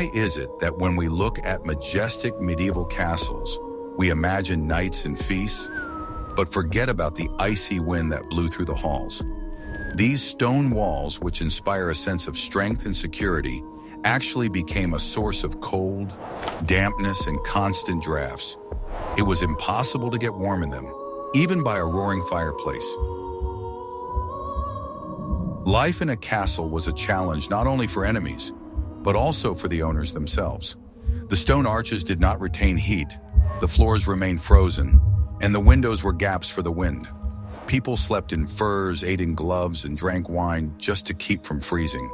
Why is it that when we look at majestic medieval castles, we imagine knights and feasts, but forget about the icy wind that blew through the halls? These stone walls, which inspire a sense of strength and security, actually became a source of cold, dampness, and constant drafts. It was impossible to get warm in them, even by a roaring fireplace. Life in a castle was a challenge not only for enemies, but also for the owners themselves. The stone arches did not retain heat, the floors remained frozen, and the windows were gaps for the wind. People slept in furs, ate in gloves, and drank wine just to keep from freezing.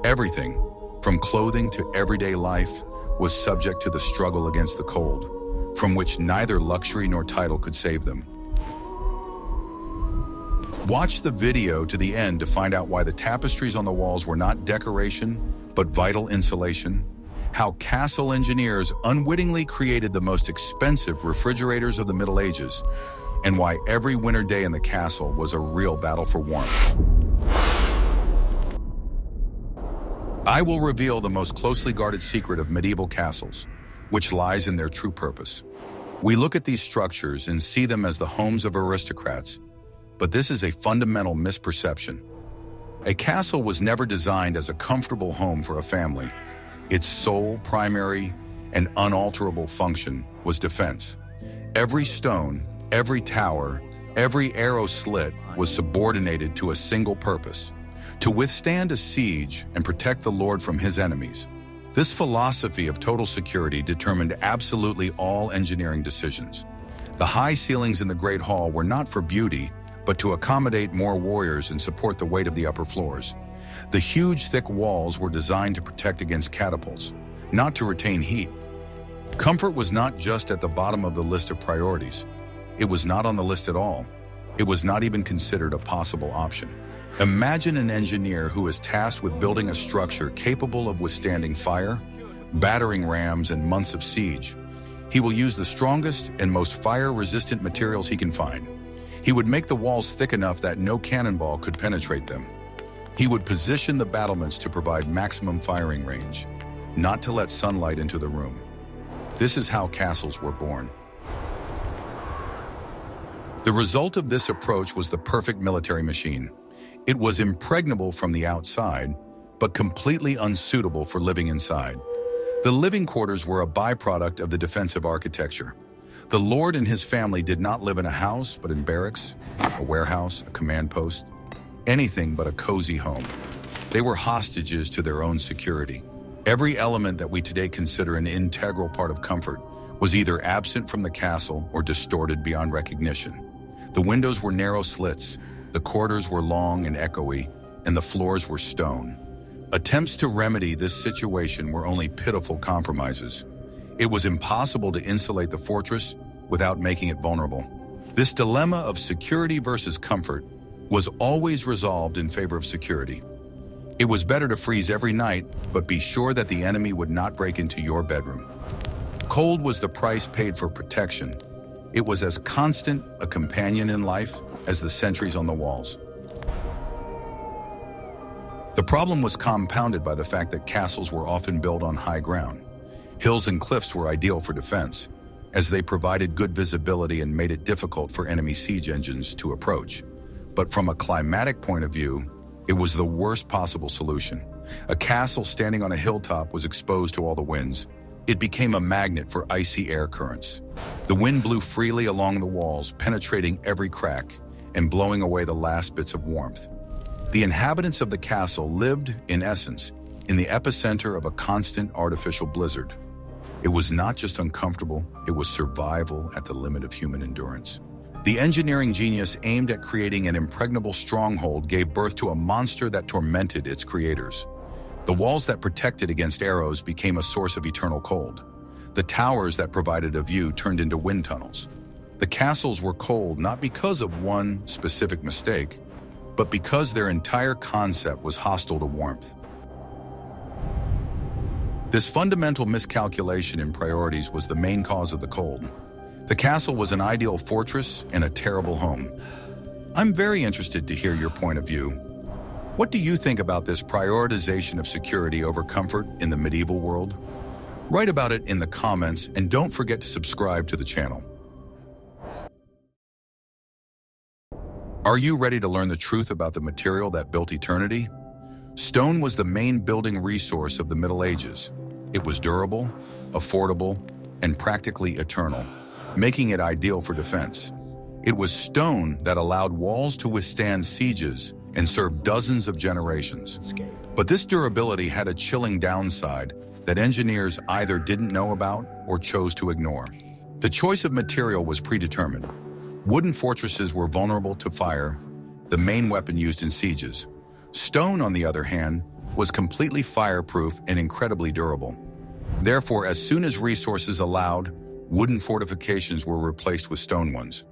Everything, from clothing to everyday life, was subject to the struggle against the cold, from which neither luxury nor title could save them. Watch the video to the end to find out why the tapestries on the walls were not decoration, but vital insulation, how castle engineers unwittingly created the most expensive refrigerators of the Middle Ages, and why every winter day in the castle was a real battle for warmth. I will reveal the most closely guarded secret of medieval castles, which lies in their true purpose. We look at these structures and see them as the homes of aristocrats, but this is a fundamental misperception. A castle was never designed as a comfortable home for a family. Its sole, primary, and unalterable function was defense. Every stone, every tower, every arrow slit was subordinated to a single purpose: to withstand a siege and protect the lord from his enemies. This philosophy of total security determined absolutely all engineering decisions. The high ceilings in the Great Hall were not for beauty, but to accommodate more warriors and support the weight of the upper floors. The huge, thick walls were designed to protect against catapults, not to retain heat. Comfort was not just at the bottom of the list of priorities. It was not on the list at all. It was not even considered a possible option. Imagine an engineer who is tasked with building a structure capable of withstanding fire, battering rams, and months of siege. He will use the strongest and most fire-resistant materials he can find. He would make the walls thick enough that no cannonball could penetrate them. He would position the battlements to provide maximum firing range, not to let sunlight into the room. This is how castles were born. The result of this approach was the perfect military machine. It was impregnable from the outside, but completely unsuitable for living inside. The living quarters were a byproduct of the defensive architecture. The lord and his family did not live in a house, but in barracks, a warehouse, a command post, anything but a cozy home. They were hostages to their own security. Every element that we today consider an integral part of comfort was either absent from the castle or distorted beyond recognition. The windows were narrow slits, the corridors were long and echoey, and the floors were stone. Attempts to remedy this situation were only pitiful compromises. It was impossible to insulate the fortress without making it vulnerable. This dilemma of security versus comfort was always resolved in favor of security. It was better to freeze every night, but be sure that the enemy would not break into your bedroom. Cold was the price paid for protection. It was as constant a companion in life as the sentries on the walls. The problem was compounded by the fact that castles were often built on high ground. Hills and cliffs were ideal for defense, as they provided good visibility and made it difficult for enemy siege engines to approach. But from a climatic point of view, it was the worst possible solution. A castle standing on a hilltop was exposed to all the winds. It became a magnet for icy air currents. The wind blew freely along the walls, penetrating every crack and blowing away the last bits of warmth. The inhabitants of the castle lived, in essence, in the epicenter of a constant artificial blizzard. It was not just uncomfortable, it was survival at the limit of human endurance. The engineering genius aimed at creating an impregnable stronghold gave birth to a monster that tormented its creators. The walls that protected against arrows became a source of eternal cold. The towers that provided a view turned into wind tunnels. The castles were cold not because of one specific mistake, but because their entire concept was hostile to warmth. This fundamental miscalculation in priorities was the main cause of the cold. The castle was an ideal fortress and a terrible home. I'm very interested to hear your point of view. What do you think about this prioritization of security over comfort in the medieval world? Write about it in the comments and don't forget to subscribe to the channel. Are you ready to learn the truth about the material that built eternity? Stone was the main building resource of the Middle Ages. It was durable, affordable, and practically eternal, making it ideal for defense. It was stone that allowed walls to withstand sieges and serve dozens of generations. But this durability had a chilling downside that engineers either didn't know about or chose to ignore. The choice of material was predetermined. Wooden fortresses were vulnerable to fire, the main weapon used in sieges. Stone, on the other hand, was completely fireproof and incredibly durable. Therefore, as soon as resources allowed, wooden fortifications were replaced with stone ones.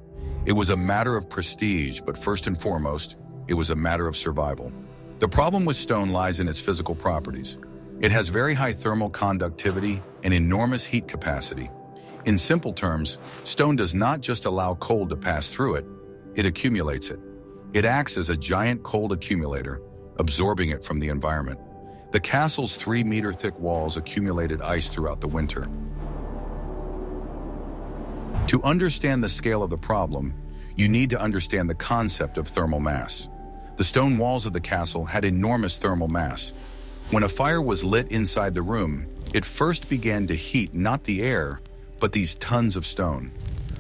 It was a matter of prestige, but first and foremost, it was a matter of survival. The problem with stone lies in its physical properties. It has very high thermal conductivity and enormous heat capacity. In simple terms, stone does not just allow cold to pass through it, it accumulates it. It acts as a giant cold accumulator, absorbing it from the environment. The castle's 3-meter-thick walls accumulated ice throughout the winter. To understand the scale of the problem, you need to understand the concept of thermal mass. The stone walls of the castle had enormous thermal mass. When a fire was lit inside the room, it first began to heat not the air, but these tons of stone.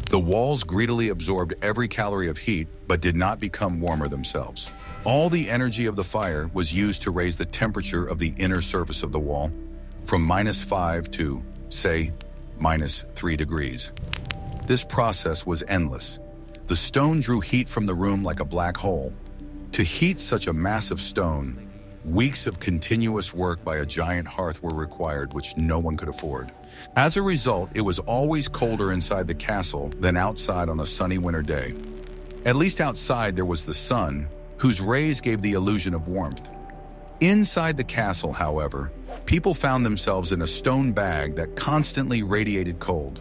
The walls greedily absorbed every calorie of heat, but did not become warmer themselves. All the energy of the fire was used to raise the temperature of the inner surface of the wall from -5 to, say, -3 degrees. This process was endless. The stone drew heat from the room like a black hole. To heat such a massive stone, weeks of continuous work by a giant hearth were required, which no one could afford. As a result, it was always colder inside the castle than outside on a sunny winter day. At least outside there was the sun, whose rays gave the illusion of warmth. Inside the castle, however, people found themselves in a stone bag that constantly radiated cold.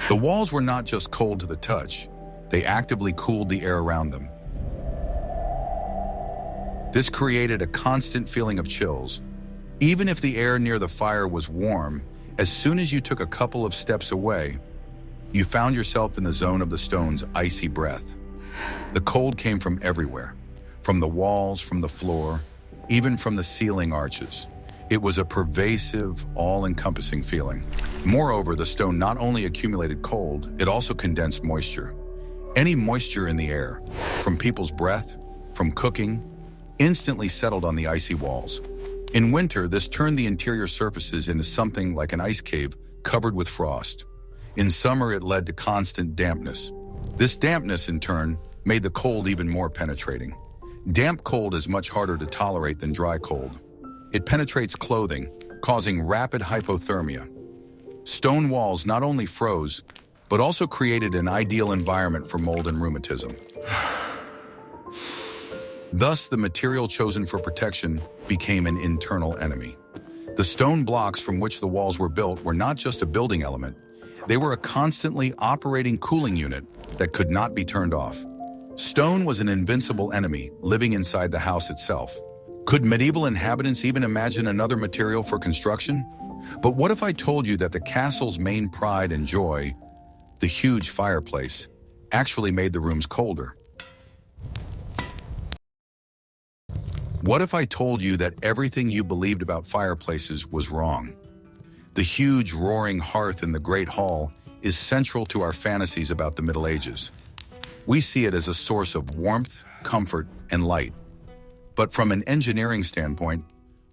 The walls were not just cold to the touch, they actively cooled the air around them. This created a constant feeling of chills. Even if the air near the fire was warm, as soon as you took a couple of steps away, you found yourself in the zone of the stone's icy breath. The cold came from everywhere, from the walls, from the floor, even from the ceiling arches. It was a pervasive, all-encompassing feeling. Moreover, the stone not only accumulated cold, it also condensed moisture. Any moisture in the air, from people's breath, from cooking, instantly settled on the icy walls. In winter, this turned the interior surfaces into something like an ice cave covered with frost. In summer, it led to constant dampness. This dampness, in turn, made the cold even more penetrating. Damp cold is much harder to tolerate than dry cold. It penetrates clothing, causing rapid hypothermia. Stone walls not only froze, but also created an ideal environment for mold and rheumatism. Thus, the material chosen for protection became an internal enemy. The stone blocks from which the walls were built were not just a building element, they were a constantly operating cooling unit that could not be turned off. Stone was an invincible enemy living inside the house itself. Could medieval inhabitants even imagine another material for construction? But what if I told you that the castle's main pride and joy, the huge fireplace, actually made the rooms colder? What if I told you that everything you believed about fireplaces was wrong? The huge roaring hearth in the Great Hall is central to our fantasies about the Middle Ages. We see it as a source of warmth, comfort, and light. But from an engineering standpoint,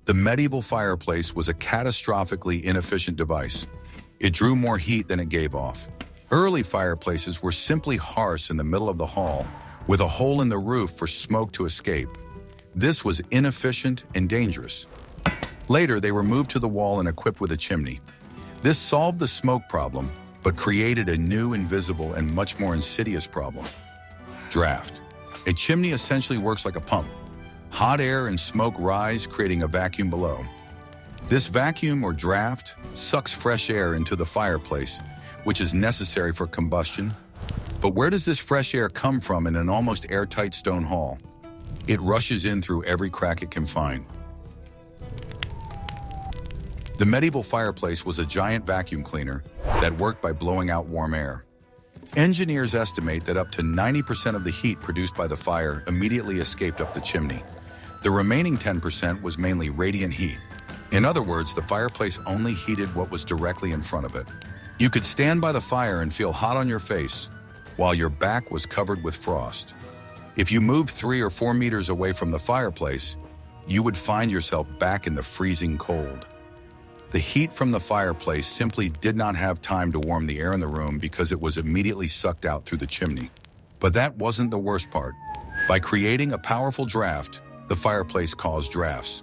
the medieval fireplace was a catastrophically inefficient device. It drew more heat than it gave off. Early fireplaces were simply hearths in the middle of the hall, with a hole in the roof for smoke to escape. This was inefficient and dangerous. Later, they were moved to the wall and equipped with a chimney. This solved the smoke problem, but created a new, invisible, and much more insidious problem: draft. A chimney essentially works like a pump. Hot air and smoke rise, creating a vacuum below. This vacuum, or draft, sucks fresh air into the fireplace, which is necessary for combustion. But where does this fresh air come from in an almost airtight stone hall? It rushes in through every crack it can find. The medieval fireplace was a giant vacuum cleaner that worked by blowing out warm air. Engineers estimate that up to 90% of the heat produced by the fire immediately escaped up the chimney. The remaining 10% was mainly radiant heat. In other words, the fireplace only heated what was directly in front of it. You could stand by the fire and feel hot on your face, while your back was covered with frost. If you moved 3 or 4 meters away from the fireplace, you would find yourself back in the freezing cold. The heat from the fireplace simply did not have time to warm the air in the room because it was immediately sucked out through the chimney. But that wasn't the worst part. By creating a powerful draft, the fireplace caused drafts.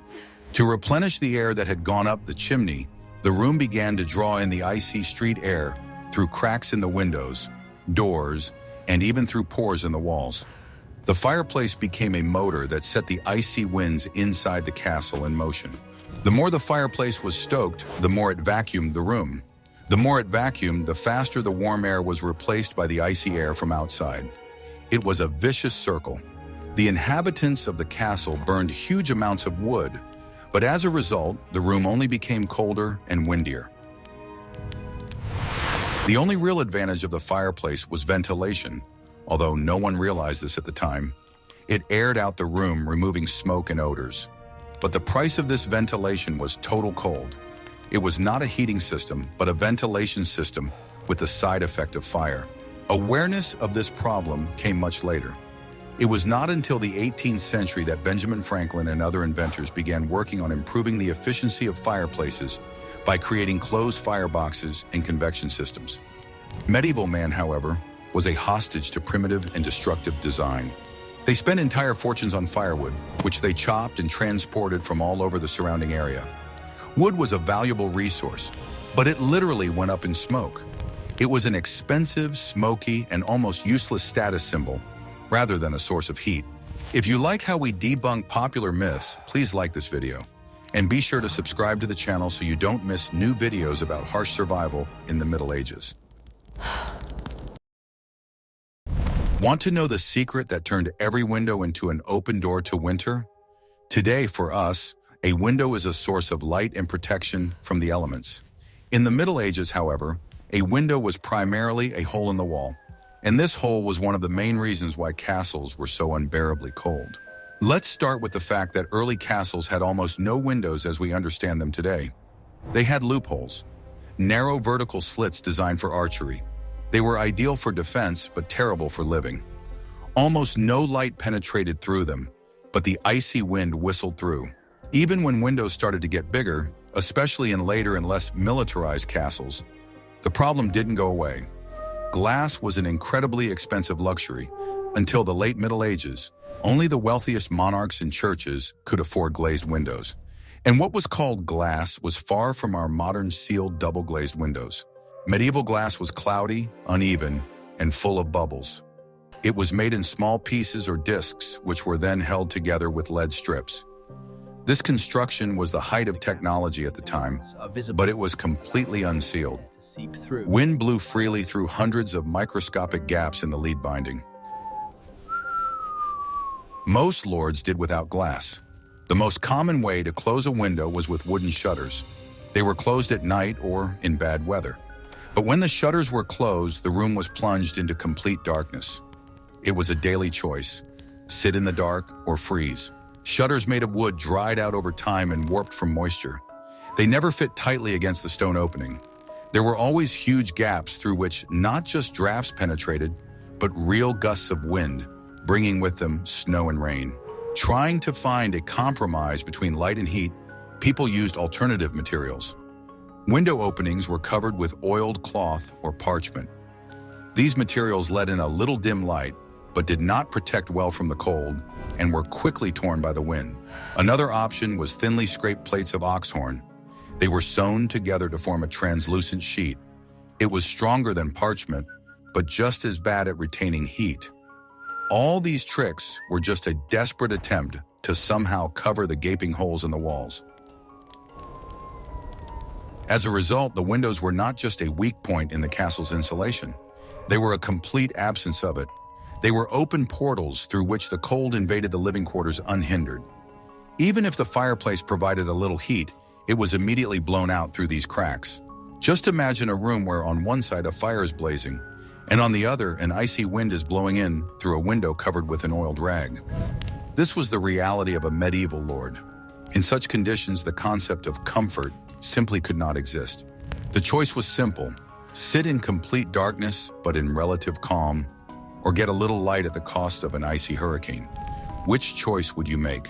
To replenish the air that had gone up the chimney, the room began to draw in the icy street air through cracks in the windows, doors, and even through pores in the walls. The fireplace became a motor that set the icy winds inside the castle in motion. The more the fireplace was stoked, the more it vacuumed the room. The more it vacuumed, the faster the warm air was replaced by the icy air from outside. It was a vicious circle. The inhabitants of the castle burned huge amounts of wood, but as a result, the room only became colder and windier. The only real advantage of the fireplace was ventilation, although no one realized this at the time. It aired out the room, removing smoke and odors. But the price of this ventilation was total cold. It was not a heating system, but a ventilation system with the side effect of fire. Awareness of this problem came much later. It was not until the 18th century that Benjamin Franklin and other inventors began working on improving the efficiency of fireplaces by creating closed fireboxes and convection systems. Medieval man, however, was a hostage to primitive and destructive design. They spent entire fortunes on firewood, which they chopped and transported from all over the surrounding area. Wood was a valuable resource, but it literally went up in smoke. It was an expensive, smoky, and almost useless status symbol, rather than a source of heat. If you like how we debunk popular myths, please like this video. And be sure to subscribe to the channel so you don't miss new videos about harsh survival in the Middle Ages. Want to know the secret that turned every window into an open door to winter? Today, for us, a window is a source of light and protection from the elements. In the Middle Ages, however, a window was primarily a hole in the wall, and this hole was one of the main reasons why castles were so unbearably cold. Let's start with the fact that early castles had almost no windows as we understand them today. They had loopholes, narrow vertical slits designed for archery. They were ideal for defense, but terrible for living. Almost no light penetrated through them, but the icy wind whistled through. Even when windows started to get bigger, especially in later and less militarized castles, the problem didn't go away. Glass was an incredibly expensive luxury. Until the late Middle Ages, only the wealthiest monarchs and churches could afford glazed windows. And what was called glass was far from our modern sealed double-glazed windows. Medieval glass was cloudy, uneven, and full of bubbles. It was made in small pieces or discs, which were then held together with lead strips. This construction was the height of technology at the time, but it was completely unsealed. Wind blew freely through hundreds of microscopic gaps in the lead binding. Most lords did without glass. The most common way to close a window was with wooden shutters. They were closed at night or in bad weather. But when the shutters were closed, the room was plunged into complete darkness. It was a daily choice: sit in the dark or freeze. Shutters made of wood dried out over time and warped from moisture. They never fit tightly against the stone opening. There were always huge gaps through which not just drafts penetrated, but real gusts of wind, bringing with them snow and rain. Trying to find a compromise between light and heat, people used alternative materials. Window openings were covered with oiled cloth or parchment. These materials let in a little dim light, but did not protect well from the cold and were quickly torn by the wind. Another option was thinly scraped plates of ox horn. They were sewn together to form a translucent sheet. It was stronger than parchment, but just as bad at retaining heat. All these tricks were just a desperate attempt to somehow cover the gaping holes in the walls. As a result, the windows were not just a weak point in the castle's insulation. They were a complete absence of it. They were open portals through which the cold invaded the living quarters unhindered. Even if the fireplace provided a little heat, it was immediately blown out through these cracks. Just imagine a room where on one side a fire is blazing, and on the other an icy wind is blowing in through a window covered with an oiled rag. This was the reality of a medieval lord. In such conditions, the concept of comfort simply could not exist. The choice was simple: sit in complete darkness but in relative calm, or get a little light at the cost of an icy hurricane. Which choice would you make?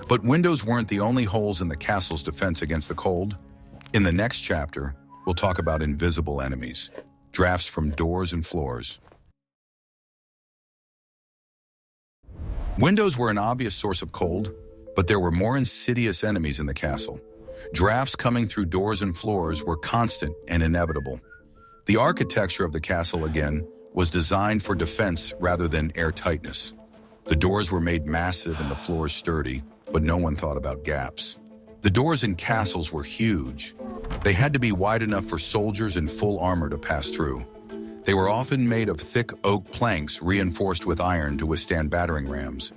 But windows weren't the only holes in the castle's defense against the cold. In the next chapter, we'll talk about invisible enemies, drafts from doors and floors. Windows were an obvious source of cold, but there were more insidious enemies in the castle. Drafts coming through doors and floors were constant and inevitable. The architecture of the castle, again, was designed for defense rather than airtightness. The doors were made massive and the floors sturdy, but no one thought about gaps. The doors in castles were huge. They had to be wide enough for soldiers in full armor to pass through. They were often made of thick oak planks reinforced with iron to withstand battering rams.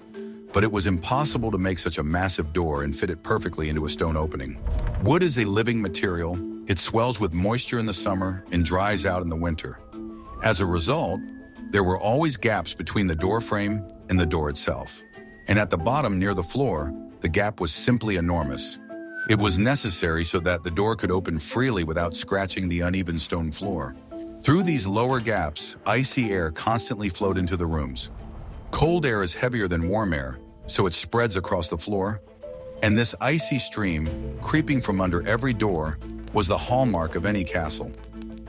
But it was impossible to make such a massive door and fit it perfectly into a stone opening. Wood is a living material. It swells with moisture in the summer and dries out in the winter. As a result, there were always gaps between the door frame and the door itself. And at the bottom near the floor, the gap was simply enormous. It was necessary so that the door could open freely without scratching the uneven stone floor. Through these lower gaps, icy air constantly flowed into the rooms. Cold air is heavier than warm air, so it spreads across the floor. And this icy stream, creeping from under every door, was the hallmark of any castle.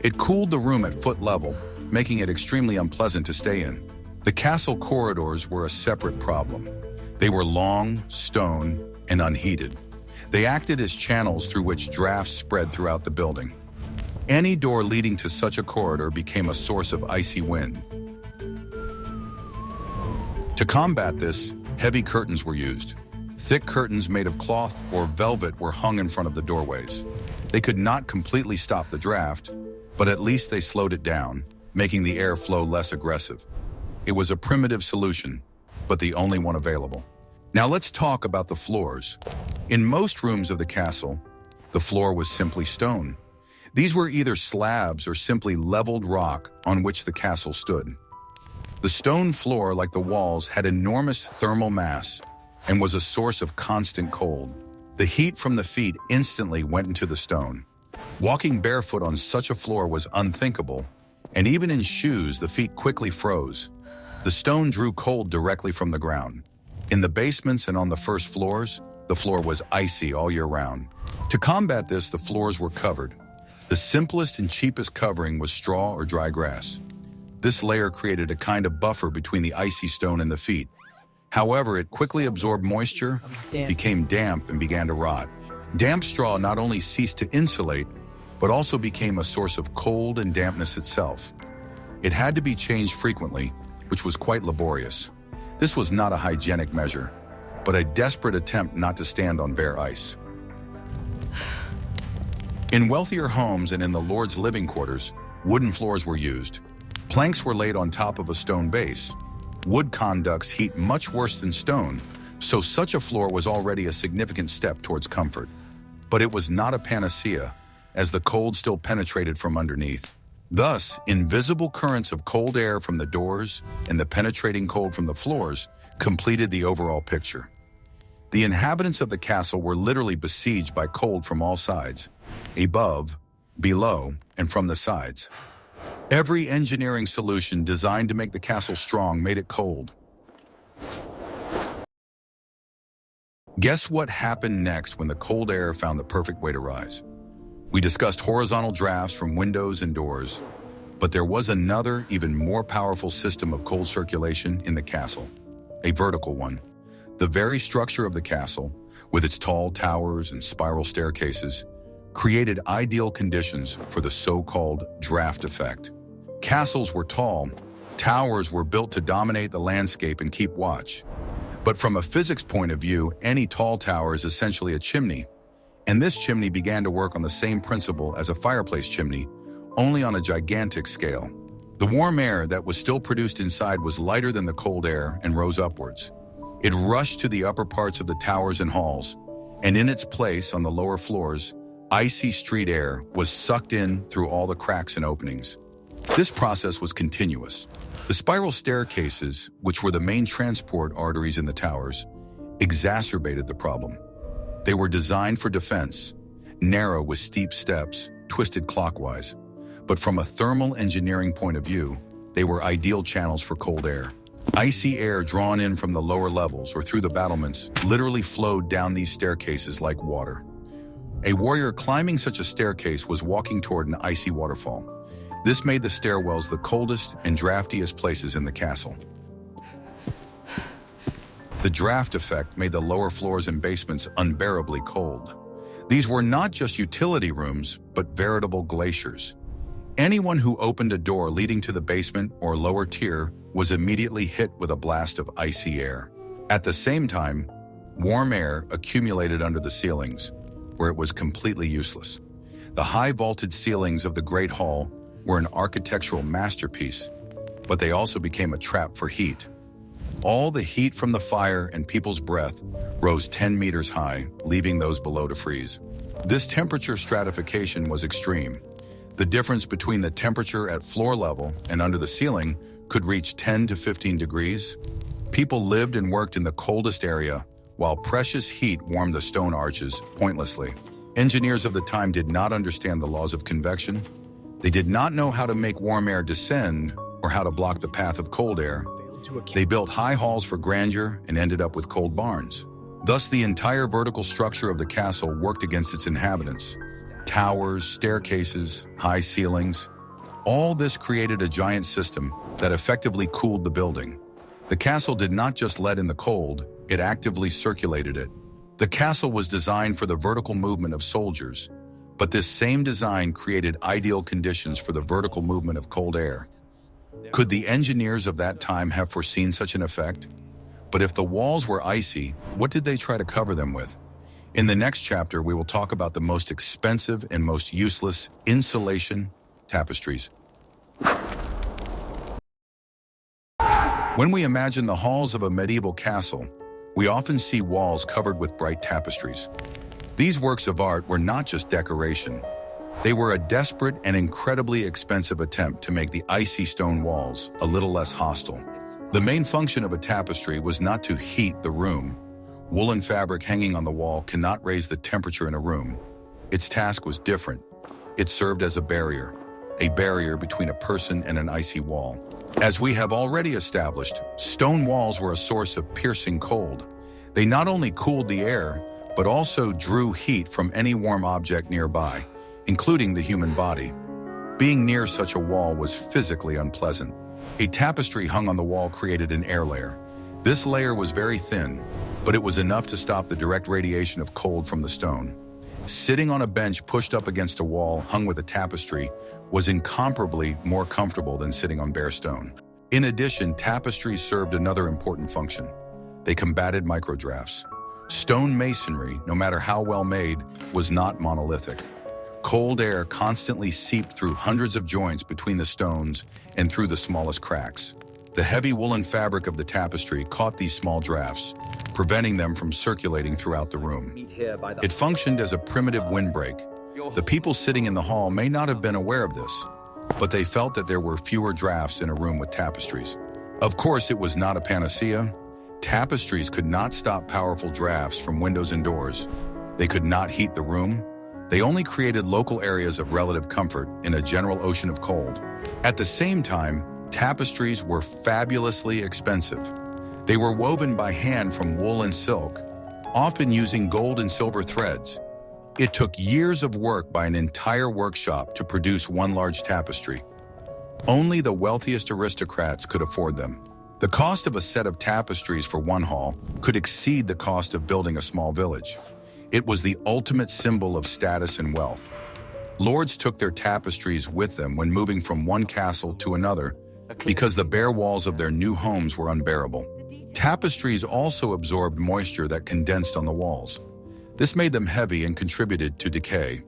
It cooled the room at foot level, making it extremely unpleasant to stay in. The castle corridors were a separate problem. They were long, stone, and unheated. They acted as channels through which drafts spread throughout the building. Any door leading to such a corridor became a source of icy wind. To combat this, heavy curtains were used. Thick curtains made of cloth or velvet were hung in front of the doorways. They could not completely stop the draft, but at least they slowed it down, making the air flow less aggressive. It was a primitive solution, but the only one available. Now let's talk about the floors. In most rooms of the castle, the floor was simply stone. These were either slabs or simply leveled rock on which the castle stood. The stone floor, like the walls, had enormous thermal mass and was a source of constant cold. The heat from the feet instantly went into the stone. Walking barefoot on such a floor was unthinkable, and even in shoes, the feet quickly froze. The stone drew cold directly from the ground. In the basements and on the first floors, the floor was icy all year round. To combat this, the floors were covered. The simplest and cheapest covering was straw or dry grass. This layer created a kind of buffer between the icy stone and the feet. However, it quickly absorbed moisture, became damp, and began to rot. Damp straw not only ceased to insulate, but also became a source of cold and dampness itself. It had to be changed frequently, which was quite laborious. This was not a hygienic measure, but a desperate attempt not to stand on bare ice. In wealthier homes and in the lord's living quarters, wooden floors were used. Planks were laid on top of a stone base. Wood conducts heat much worse than stone, so such a floor was already a significant step towards comfort. But it was not a panacea, as the cold still penetrated from underneath. Thus, invisible currents of cold air from the doors and the penetrating cold from the floors completed the overall picture. The inhabitants of the castle were literally besieged by cold from all sides, above, below, and from the sides. Every engineering solution designed to make the castle strong made it cold. Guess what happened next when the cold air found the perfect way to rise? We discussed horizontal drafts from windows and doors, but there was another, even more powerful system of cold circulation in the castle, a vertical one. The very structure of the castle, with its tall towers and spiral staircases, created ideal conditions for the so-called draft effect. Castles were tall, towers were built to dominate the landscape and keep watch. But from a physics point of view, any tall tower is essentially a chimney, and this chimney began to work on the same principle as a fireplace chimney, only on a gigantic scale. The warm air that was still produced inside was lighter than the cold air and rose upwards. It rushed to the upper parts of the towers and halls, and in its place on the lower floors, icy street air was sucked in through all the cracks and openings. This process was continuous. The spiral staircases, which were the main transport arteries in the towers, exacerbated the problem. They were designed for defense, narrow with steep steps, twisted clockwise. But from a thermal engineering point of view, they were ideal channels for cold air. Icy air drawn in from the lower levels or through the battlements literally flowed down these staircases like water. A warrior climbing such a staircase was walking toward an icy waterfall. This made the stairwells the coldest and draftiest places in the castle. The draft effect made the lower floors and basements unbearably cold. These were not just utility rooms, but veritable glaciers. Anyone who opened a door leading to the basement or lower tier was immediately hit with a blast of icy air. At the same time, warm air accumulated under the ceilings, where it was completely useless. The high vaulted ceilings of the Great Hall were an architectural masterpiece, but they also became a trap for heat. All the heat from the fire and people's breath rose 10 meters high, leaving those below to freeze. This temperature stratification was extreme. The difference between the temperature at floor level and under the ceiling could reach 10 to 15 degrees. People lived and worked in the coldest area, while precious heat warmed the stone arches pointlessly. Engineers of the time did not understand the laws of convection. They did not know how to make warm air descend or how to block the path of cold air. They built high halls for grandeur and ended up with cold barns. Thus, the entire vertical structure of the castle worked against its inhabitants. Towers, staircases, high ceilings. All this created a giant system that effectively cooled the building. The castle did not just let in the cold, it actively circulated it. The castle was designed for the vertical movement of soldiers, but this same design created ideal conditions for the vertical movement of cold air. Could the engineers of that time have foreseen such an effect? But if the walls were icy, what did they try to cover them with? In the next chapter, we will talk about the most expensive and most useless insulation, tapestries. When we imagine the halls of a medieval castle, we often see walls covered with bright tapestries. These works of art were not just decoration. They were a desperate and incredibly expensive attempt to make the icy stone walls a little less hostile. The main function of a tapestry was not to heat the room. Woolen fabric hanging on the wall cannot raise the temperature in a room. Its task was different. It served as a barrier between a person and an icy wall. As we have already established, stone walls were a source of piercing cold. They not only cooled the air, but also drew heat from any warm object nearby, including the human body. Being near such a wall was physically unpleasant. A tapestry hung on the wall created an air layer. This layer was very thin, but it was enough to stop the direct radiation of cold from the stone. Sitting on a bench pushed up against a wall hung with a tapestry was incomparably more comfortable than sitting on bare stone. In addition, tapestries served another important function. They combated microdrafts. Stone masonry, no matter how well made, was not monolithic. Cold air constantly seeped through hundreds of joints between the stones and through the smallest cracks. The heavy woolen fabric of the tapestry caught these small drafts, preventing them from circulating throughout the room. It functioned as a primitive windbreak. The people sitting in the hall may not have been aware of this, but they felt that there were fewer drafts in a room with tapestries. Of course, it was not a panacea. Tapestries could not stop powerful drafts from windows and doors. They could not heat the room. They only created local areas of relative comfort in a general ocean of cold. At the same time, tapestries were fabulously expensive. They were woven by hand from wool and silk, often using gold and silver threads. It took years of work by an entire workshop to produce one large tapestry. Only the wealthiest aristocrats could afford them. The cost of a set of tapestries for one hall could exceed the cost of building a small village. It was the ultimate symbol of status and wealth. Lords took their tapestries with them when moving from one castle to another because the bare walls of their new homes were unbearable. Tapestries also absorbed moisture that condensed on the walls. This made them heavy and contributed to decay.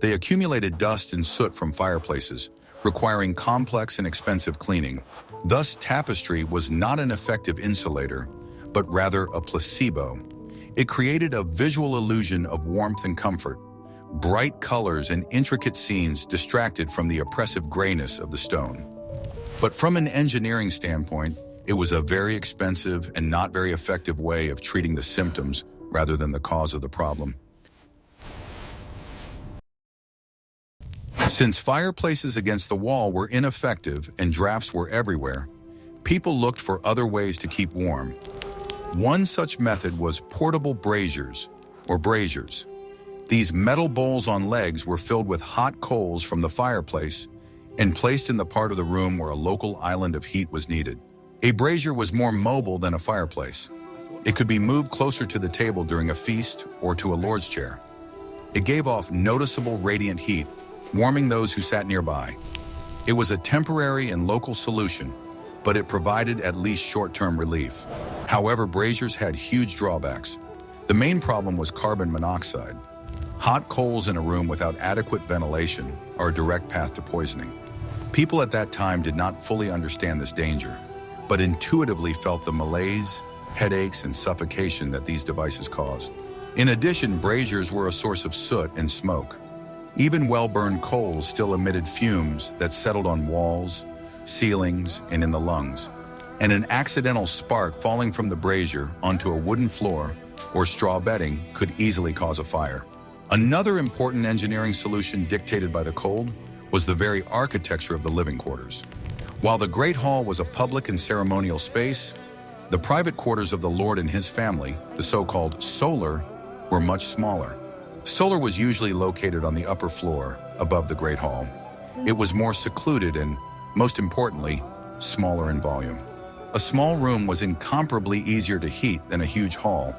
They accumulated dust and soot from fireplaces, requiring complex and expensive cleaning. Thus, tapestry was not an effective insulator, but rather a placebo. It created a visual illusion of warmth and comfort. Bright colors and intricate scenes distracted from the oppressive grayness of the stone. But from an engineering standpoint, it was a very expensive and not very effective way of treating the symptoms rather than the cause of the problem. Since fireplaces against the wall were ineffective and drafts were everywhere, people looked for other ways to keep warm. One such method was portable braziers, or braziers. These metal bowls on legs were filled with hot coals from the fireplace and placed in the part of the room where a local island of heat was needed. A brazier was more mobile than a fireplace. It could be moved closer to the table during a feast or to a lord's chair. It gave off noticeable radiant heat, warming those who sat nearby. It was a temporary and local solution, but it provided at least short-term relief. However, braziers had huge drawbacks. The main problem was carbon monoxide. Hot coals in a room without adequate ventilation are a direct path to poisoning. People at that time did not fully understand this danger, but intuitively felt the malaise, headaches, and suffocation that these devices caused. In addition, braziers were a source of soot and smoke. Even well-burned coals still emitted fumes that settled on walls, ceilings, and in the lungs. And an accidental spark falling from the brazier onto a wooden floor or straw bedding could easily cause a fire. Another important engineering solution dictated by the cold was the very architecture of the living quarters. While the Great Hall was a public and ceremonial space, the private quarters of the Lord and his family, the so-called solar, were much smaller. Solar was usually located on the upper floor, above the Great Hall. It was more secluded and, most importantly, smaller in volume. A small room was incomparably easier to heat than a huge hall.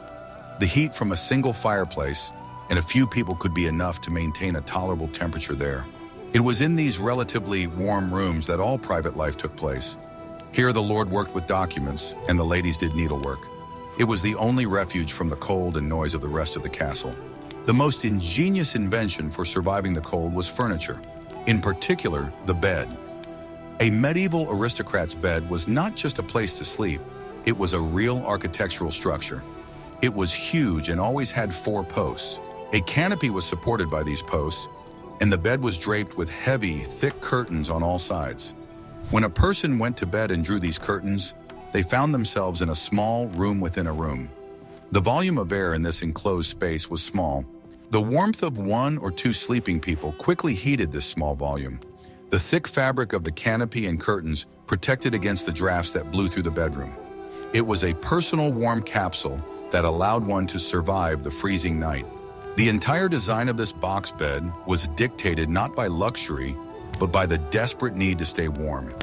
The heat from a single fireplace and a few people could be enough to maintain a tolerable temperature there. It was in these relatively warm rooms that all private life took place. Here the Lord worked with documents and the ladies did needlework. It was the only refuge from the cold and noise of the rest of the castle. The most ingenious invention for surviving the cold was furniture, in particular, the bed. A medieval aristocrat's bed was not just a place to sleep, it was a real architectural structure. It was huge and always had 4 posts. A canopy was supported by these posts, and the bed was draped with heavy, thick curtains on all sides. When a person went to bed and drew these curtains, they found themselves in a small room within a room. The volume of air in this enclosed space was small. The warmth of 1 or 2 sleeping people quickly heated this small volume. The thick fabric of the canopy and curtains protected against the drafts that blew through the bedroom. It was a personal warm capsule that allowed one to survive the freezing night. The entire design of this box bed was dictated not by luxury, but by the desperate need to stay warm.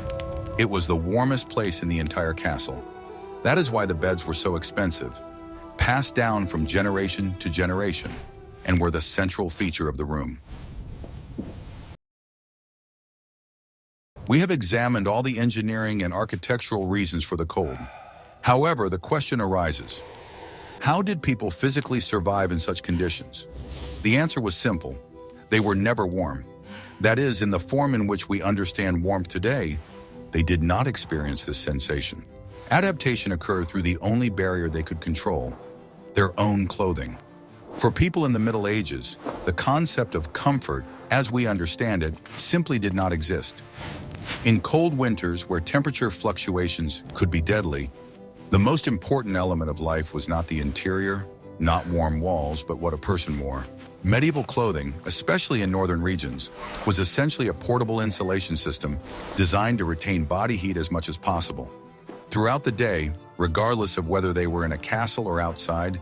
It was the warmest place in the entire castle. That is why the beds were so expensive, passed down from generation to generation, and were the central feature of the room. We have examined all the engineering and architectural reasons for the cold. However, the question arises, how did people physically survive in such conditions? The answer was simple. They were never warm. That is, in the form in which we understand warmth today, they did not experience this sensation. Adaptation occurred through the only barrier they could control, their own clothing. For people in the Middle Ages, the concept of comfort, as we understand it, simply did not exist. In cold winters where temperature fluctuations could be deadly, the most important element of life was not the interior, not warm walls, but what a person wore. Medieval clothing, especially in northern regions, was essentially a portable insulation system designed to retain body heat as much as possible. Throughout the day, regardless of whether they were in a castle or outside,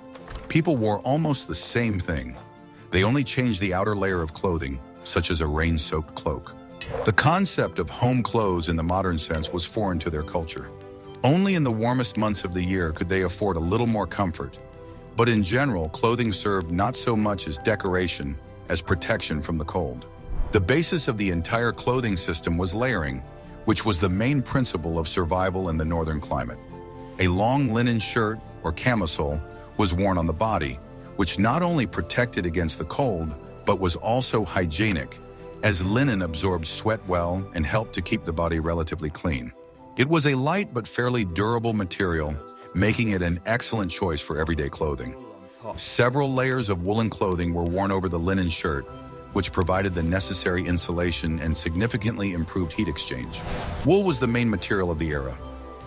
people wore almost the same thing. They only changed the outer layer of clothing, such as a rain-soaked cloak. The concept of home clothes in the modern sense was foreign to their culture. Only in the warmest months of the year could they afford a little more comfort. But in general, clothing served not so much as decoration as protection from the cold. The basis of the entire clothing system was layering, which was the main principle of survival in the northern climate. A long linen shirt or camisole was worn on the body, which not only protected against the cold, but was also hygienic, as linen absorbed sweat well and helped to keep the body relatively clean. It was a light but fairly durable material, making it an excellent choice for everyday clothing. Several layers of woolen clothing were worn over the linen shirt, which provided the necessary insulation and significantly improved heat exchange. Wool was the main material of the era.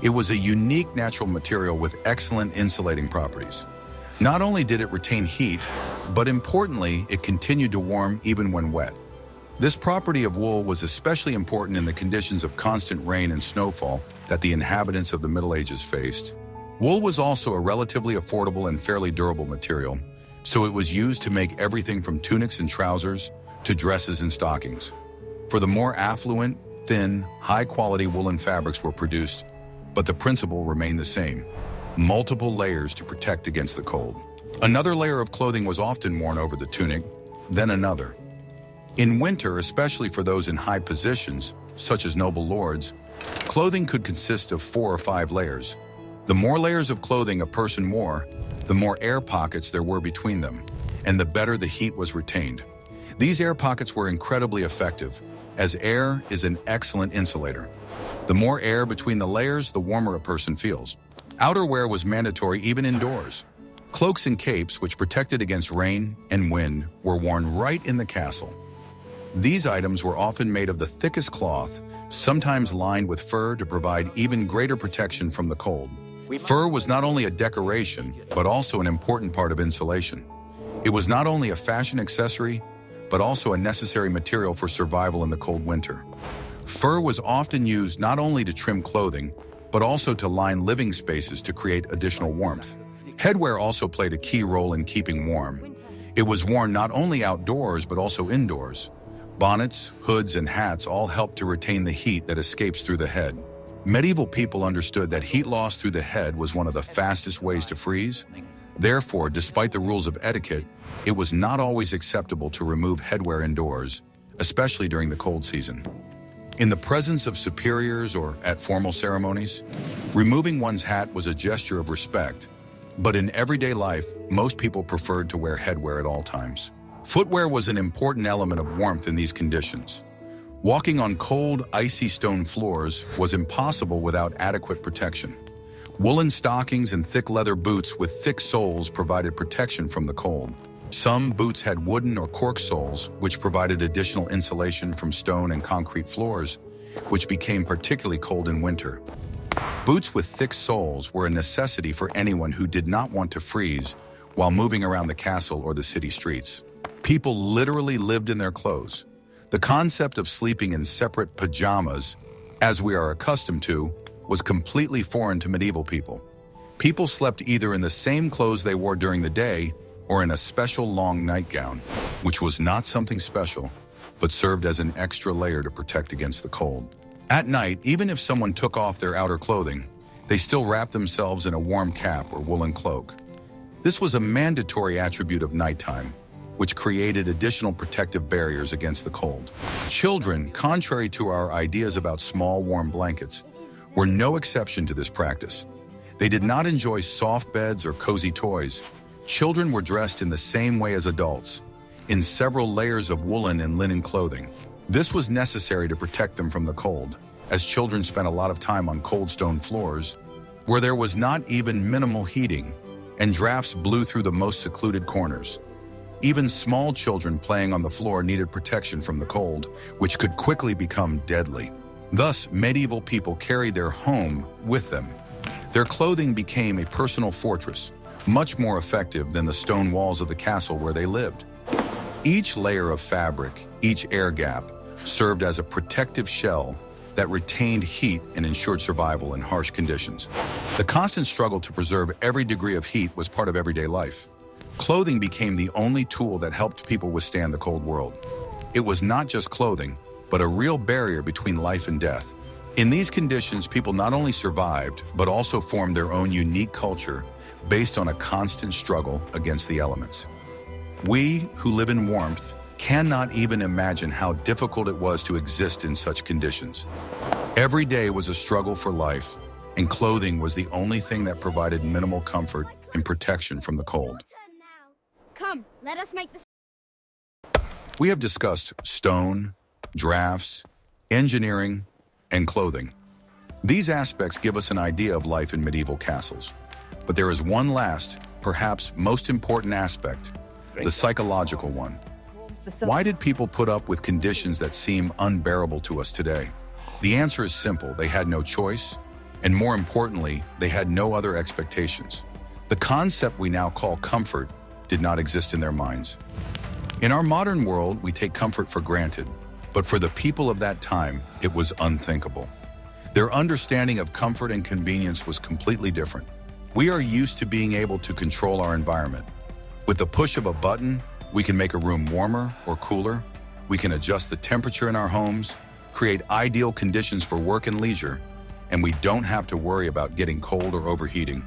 It was a unique natural material with excellent insulating properties. Not only did it retain heat, but importantly, it continued to warm even when wet. This property of wool was especially important in the conditions of constant rain and snowfall that the inhabitants of the Middle Ages faced. Wool was also a relatively affordable and fairly durable material, so it was used to make everything from tunics and trousers to dresses and stockings. For the more affluent, thin, high-quality woolen fabrics were produced, but the principle remained the same: multiple layers to protect against the cold. Another layer of clothing was often worn over the tunic, then another. In winter, especially for those in high positions, such as noble lords, clothing could consist of 4 or 5 layers. The more layers of clothing a person wore, the more air pockets there were between them, and the better the heat was retained. These air pockets were incredibly effective, as air is an excellent insulator. The more air between the layers, the warmer a person feels. Outerwear was mandatory even indoors. Cloaks and capes, which protected against rain and wind, were worn right in the castle. These items were often made of the thickest cloth, sometimes lined with fur to provide even greater protection from the cold. Fur was not only a decoration, but also an important part of insulation. It was not only a fashion accessory, but also a necessary material for survival in the cold winter. Fur was often used not only to trim clothing, but also to line living spaces to create additional warmth. Headwear also played a key role in keeping warm. It was worn not only outdoors, but also indoors. Bonnets, hoods, and hats all helped to retain the heat that escapes through the head. Medieval people understood that heat loss through the head was one of the fastest ways to freeze. Therefore, despite the rules of etiquette, it was not always acceptable to remove headwear indoors, especially during the cold season. In the presence of superiors or at formal ceremonies, removing one's hat was a gesture of respect, but in everyday life, most people preferred to wear headwear at all times. Footwear was an important element of warmth in these conditions. Walking on cold, icy stone floors was impossible without adequate protection. Woolen stockings and thick leather boots with thick soles provided protection from the cold. Some boots had wooden or cork soles, which provided additional insulation from stone and concrete floors, which became particularly cold in winter. Boots with thick soles were a necessity for anyone who did not want to freeze while moving around the castle or the city streets. People literally lived in their clothes. The concept of sleeping in separate pajamas, as we are accustomed to, was completely foreign to medieval people. People slept either in the same clothes they wore during the day or in a special long nightgown, which was not something special, but served as an extra layer to protect against the cold. At night, even if someone took off their outer clothing, they still wrapped themselves in a warm cap or woolen cloak. This was a mandatory attribute of nighttime, which created additional protective barriers against the cold. Children, contrary to our ideas about small, warm blankets, were no exception to this practice. They did not enjoy soft beds or cozy toys. Children were dressed in the same way as adults, in several layers of woolen and linen clothing. This was necessary to protect them from the cold, as children spent a lot of time on cold stone floors, where there was not even minimal heating, and drafts blew through the most secluded corners. Even small children playing on the floor needed protection from the cold, which could quickly become deadly. Thus, medieval people carried their home with them. Their clothing became a personal fortress, much more effective than the stone walls of the castle where they lived. Each layer of fabric, each air gap, served as a protective shell that retained heat and ensured survival in harsh conditions. The constant struggle to preserve every degree of heat was part of everyday life. Clothing became the only tool that helped people withstand the cold world. It was not just clothing, but a real barrier between life and death. In these conditions, people not only survived, but also formed their own unique culture based on a constant struggle against the elements. We, who live in warmth, cannot even imagine how difficult it was to exist in such conditions. Every day was a struggle for life, and clothing was the only thing that provided minimal comfort and protection from the cold. Come, let us make this. We have discussed stone, drafts, engineering, and clothing. These aspects give us an idea of life in medieval castles. But there is one last, perhaps most important aspect, the psychological one. Why did people put up with conditions that seem unbearable to us today? The answer is simple: they had no choice, and more importantly, they had no other expectations. The concept we now call comfort did not exist in their minds. In our modern world, we take comfort for granted, but for the people of that time, it was unthinkable. Their understanding of comfort and convenience was completely different. We are used to being able to control our environment. With the push of a button, we can make a room warmer or cooler. We can adjust the temperature in our homes, create ideal conditions for work and leisure, and we don't have to worry about getting cold or overheating.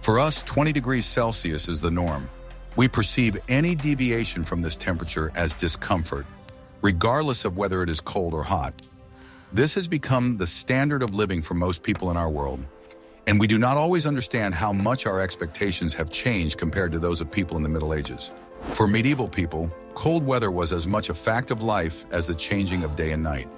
For us, 20 degrees Celsius is the norm. We perceive any deviation from this temperature as discomfort, regardless of whether it is cold or hot. This has become the standard of living for most people in our world, and we do not always understand how much our expectations have changed compared to those of people in the Middle Ages. For medieval people, cold weather was as much a fact of life as the changing of day and night.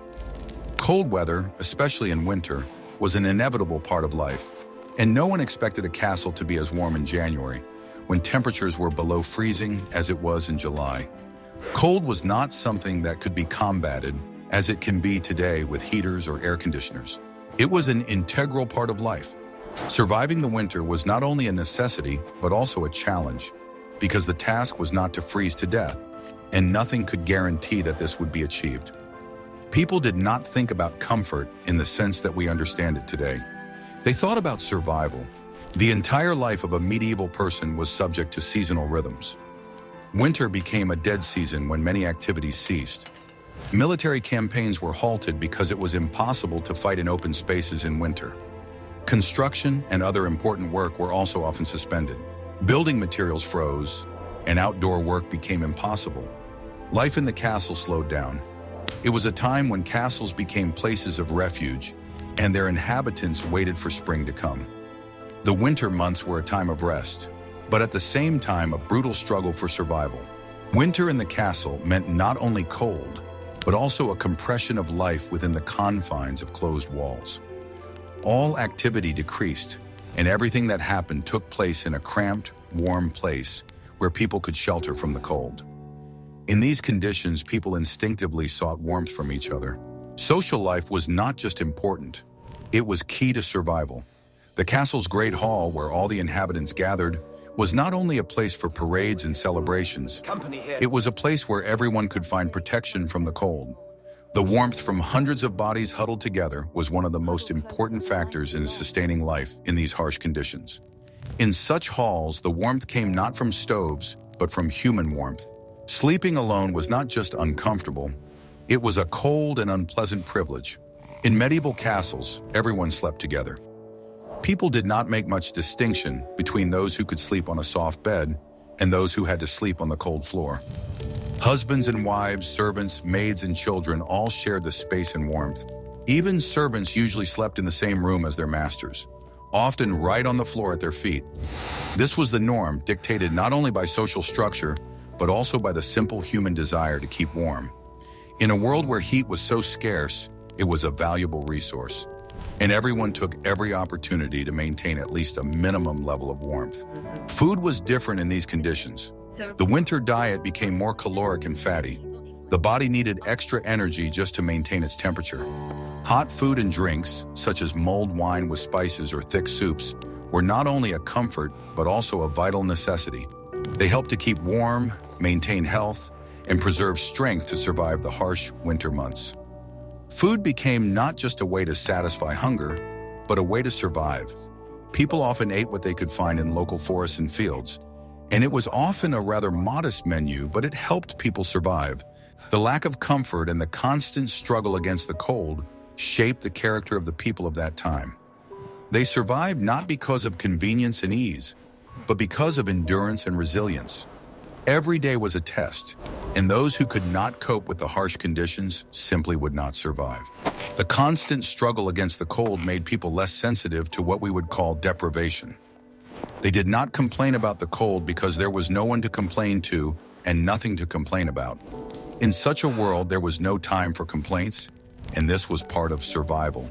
Cold weather, especially in winter, was an inevitable part of life, and no one expected a castle to be as warm in January, when temperatures were below freezing as it was in July. Cold was not something that could be combated as it can be today with heaters or air conditioners. It was an integral part of life. Surviving the winter was not only a necessity, but also a challenge, because the task was not to freeze to death, and nothing could guarantee that this would be achieved. People did not think about comfort in the sense that we understand it today. They thought about survival. The entire life of a medieval person was subject to seasonal rhythms. Winter became a dead season when many activities ceased. Military campaigns were halted because it was impossible to fight in open spaces in winter. Construction and other important work were also often suspended. Building materials froze, and outdoor work became impossible. Life in the castle slowed down. It was a time when castles became places of refuge, and their inhabitants waited for spring to come. The winter months were a time of rest, but at the same time a brutal struggle for survival. Winter in the castle meant not only cold, but also a compression of life within the confines of closed walls. All activity decreased, and everything that happened took place in a cramped, warm place where people could shelter from the cold. In these conditions, people instinctively sought warmth from each other. Social life was not just important, it was key to survival. The castle's great hall, where all the inhabitants gathered, was not only a place for parades and celebrations, it was a place where everyone could find protection from the cold. The warmth from hundreds of bodies huddled together was one of the most important factors in sustaining life in these harsh conditions. In such halls, the warmth came not from stoves, but from human warmth. Sleeping alone was not just uncomfortable, it was a cold and unpleasant privilege. In medieval castles, everyone slept together. People did not make much distinction between those who could sleep on a soft bed and those who had to sleep on the cold floor. Husbands and wives, servants, maids, and children all shared the space and warmth. Even servants usually slept in the same room as their masters, often right on the floor at their feet. This was the norm, dictated not only by social structure, but also by the simple human desire to keep warm. In a world where heat was so scarce, it was a valuable resource, and everyone took every opportunity to maintain at least a minimum level of warmth. Food was different in these conditions. The winter diet became more caloric and fatty. The body needed extra energy just to maintain its temperature. Hot food and drinks, such as mulled wine with spices or thick soups, were not only a comfort, but also a vital necessity. They helped to keep warm, maintain health, and preserve strength to survive the harsh winter months. Food became not just a way to satisfy hunger, but a way to survive. People often ate what they could find in local forests and fields, and it was often a rather modest menu, but it helped people survive. The lack of comfort and the constant struggle against the cold shaped the character of the people of that time. They survived not because of convenience and ease, but because of endurance and resilience. Every day was a test, and those who could not cope with the harsh conditions simply would not survive. The constant struggle against the cold made people less sensitive to what we would call deprivation. They did not complain about the cold because there was no one to complain to and nothing to complain about. In such a world, there was no time for complaints, and this was part of survival.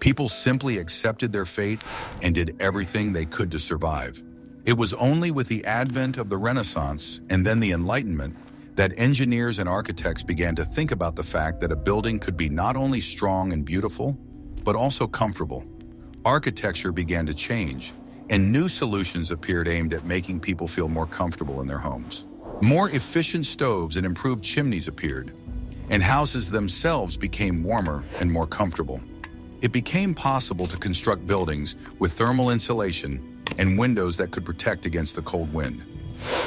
People simply accepted their fate and did everything they could to survive. It was only with the advent of the Renaissance and then the Enlightenment that engineers and architects began to think about the fact that a building could be not only strong and beautiful, but also comfortable. Architecture began to change, and new solutions appeared aimed at making people feel more comfortable in their homes. More efficient stoves and improved chimneys appeared, and houses themselves became warmer and more comfortable. It became possible to construct buildings with thermal insulation and windows that could protect against the cold wind.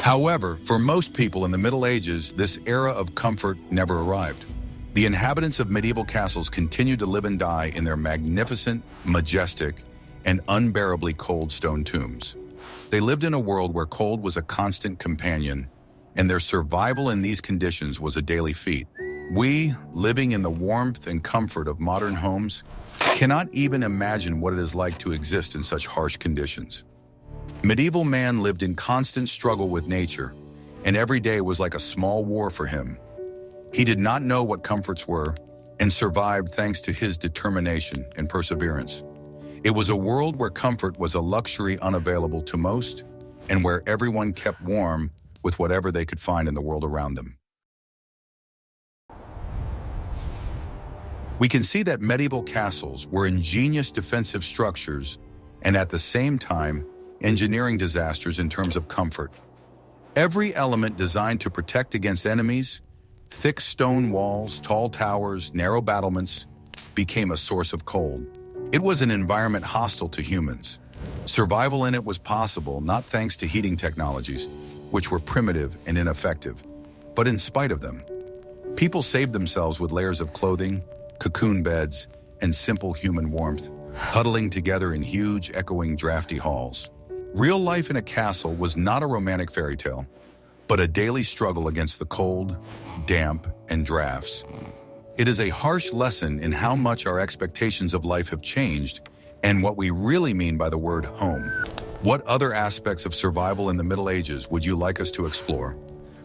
However, for most people in the Middle Ages, this era of comfort never arrived. The inhabitants of medieval castles continued to live and die in their magnificent, majestic, and unbearably cold stone tombs. They lived in a world where cold was a constant companion, and their survival in these conditions was a daily feat. We, living in the warmth and comfort of modern homes, cannot even imagine what it is like to exist in such harsh conditions. Medieval man lived in constant struggle with nature, and every day was like a small war for him. He did not know what comforts were, and survived thanks to his determination and perseverance. It was a world where comfort was a luxury unavailable to most, and where everyone kept warm with whatever they could find in the world around them. We can see that medieval castles were ingenious defensive structures and at the same time engineering disasters in terms of comfort. Every element designed to protect against enemies, thick stone walls, tall towers, narrow battlements, became a source of cold. It was an environment hostile to humans. Survival in it was possible not thanks to heating technologies, which were primitive and ineffective, but in spite of them. People saved themselves with layers of clothing, cocoon beds, and simple human warmth, huddling together in huge, echoing, drafty halls. Real life in a castle was not a romantic fairy tale, but a daily struggle against the cold, damp, and drafts. It is a harsh lesson in how much our expectations of life have changed and what we really mean by the word home. What other aspects of survival in the Middle Ages would you like us to explore?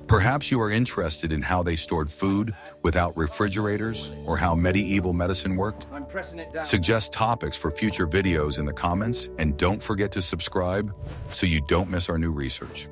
Perhaps you are interested in how they stored food without refrigerators or how medieval medicine worked? Suggest topics for future videos in the comments, and don't forget to subscribe so you don't miss our new research.